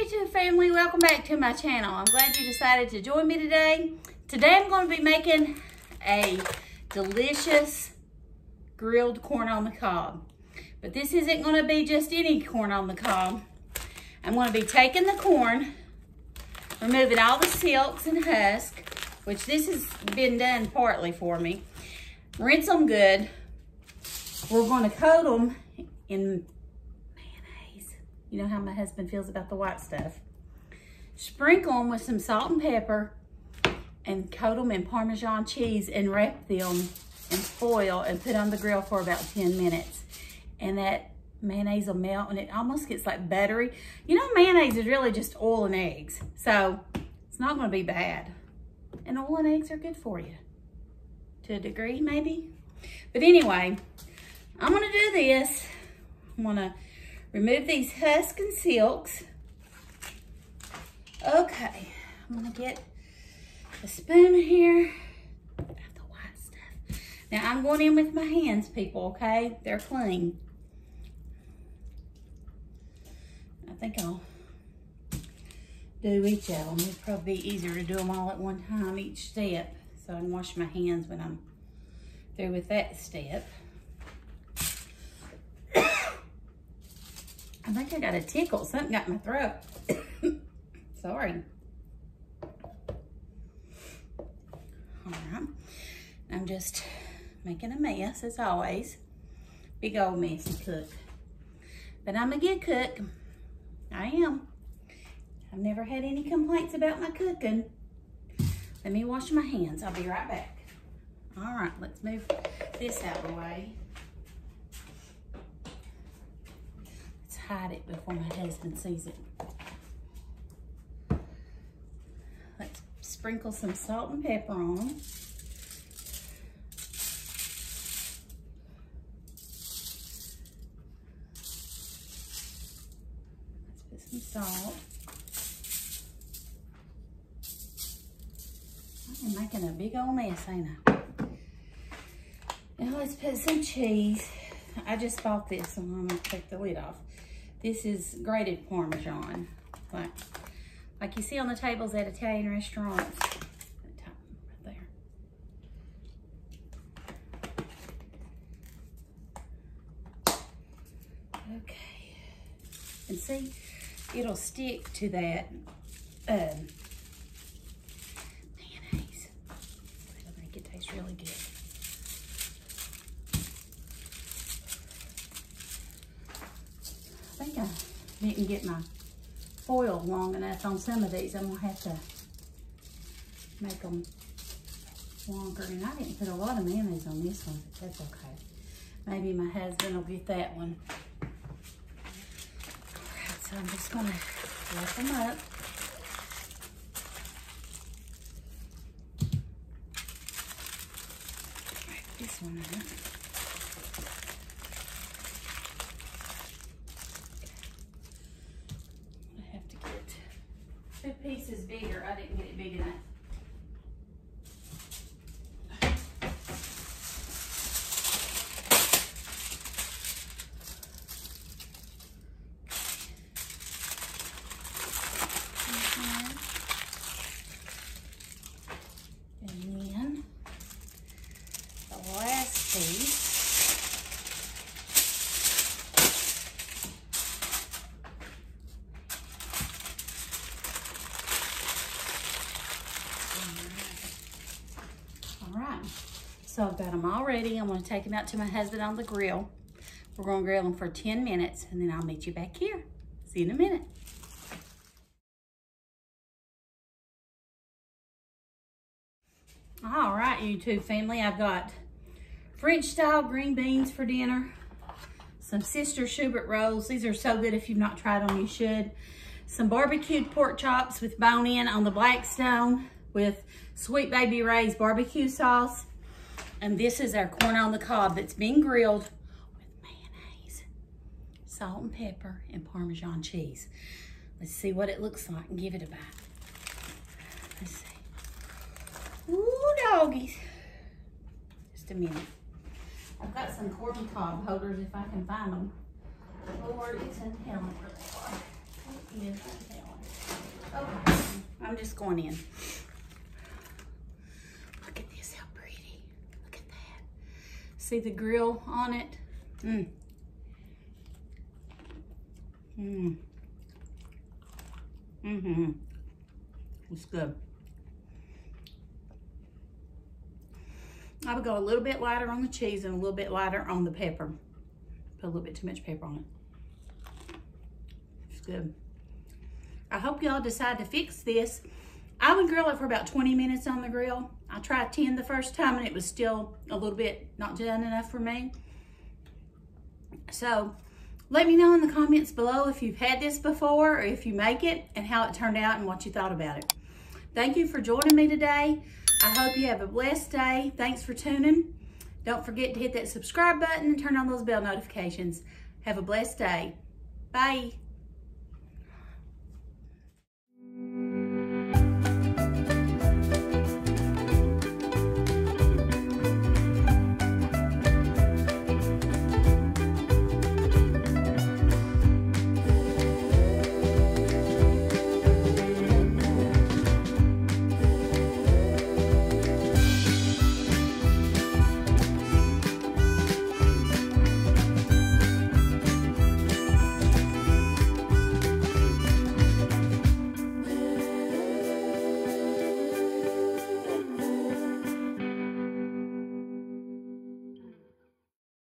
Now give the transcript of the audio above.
YouTube family, welcome back to my channel. I'm glad you decided to join me today. Today I'm going to be making a delicious grilled corn on the cob. But this isn't going to be just any corn on the cob. I'm going to be taking the corn, removing all the silks and husks, which this has been done partly for me. Rinse them good. We're going to coat them in mayonnaise. You know how my husband feels about the white stuff. Sprinkle them with some salt and pepper and coat them in Parmesan cheese and wrap them in foil and put on the grill for about 10 minutes. And that mayonnaise will melt and it almost gets like buttery. You know, mayonnaise is really just oil and eggs. So it's not going to be bad. And oil and eggs are good for you. To a degree, maybe. But anyway, I'm going to do this. I'm going to remove these husks and silks. Okay, I'm going to get a spoon here. Out the white stuff. Now, I'm going in with my hands, people, okay? They're clean. I think I'll do each of them. It'd probably be easier to do them all at one time, each step. So I can wash my hands when I'm through with that step. I think I got a tickle. Something got in my throat. Sorry. All right. I'm just making a mess as always. Big old messy cook. But I'm a good cook. I am. I've never had any complaints about my cooking. Let me wash my hands. I'll be right back. All right, let's move this out of the way. Let's hide it before my husband sees it. Let's sprinkle some salt and pepper on them. Let's put some salt. I'm making a big old mess, ain't I? Now let's put some cheese. I just bought this, so I'm gonna take the lid off. This is grated Parmesan, like you see on the tables at Italian restaurants. Right there. Okay. And see, it'll stick to that really good. I think I didn't get my foil long enough on some of these. I'm gonna have to make them longer. And I didn't put a lot of mayonnaise on this one, but that's okay. Maybe my husband will get that one. All right, so I'm just gonna wrap them up. This one out. I have to get 2 pieces bigger. I didn't get it big enough. So I've got them all ready. I'm going to take them out to my husband on the grill. We're going to grill them for 10 minutes and then I'll meet you back here. See you in a minute. All right, YouTube family, I've got French style green beans for dinner, some Sister Schubert rolls. These are so good. If you've not tried them, you should. Some barbecued pork chops with bone-in on the Blackstone with Sweet Baby Ray's barbecue sauce. And this is our corn on the cob that's been grilled with mayonnaise, salt and pepper, and Parmesan cheese. Let's see what it looks like and give it a bite. Let's see. Ooh, doggies. Just a minute. I've got some corn cob holders if I can find them. Lord, it's in hell where they are. It is in hell. I'm just going in. Look at this, how pretty. Look at that. See the grill on it? Mmm. Mmm. Mm-hmm. It's good. I would go a little bit lighter on the cheese and a little bit lighter on the pepper. Put a little bit too much pepper on it. It's good. I hope y'all decide to fix this. I would grill it for about 20 minutes on the grill. I tried 10 the first time and it was still a little bit not done enough for me. So let me know in the comments below if you've had this before or if you make it and how it turned out and what you thought about it. Thank you for joining me today. I hope you have a blessed day. Thanks for tuning. Don't forget to hit that subscribe button and turn on those bell notifications. Have a blessed day. Bye.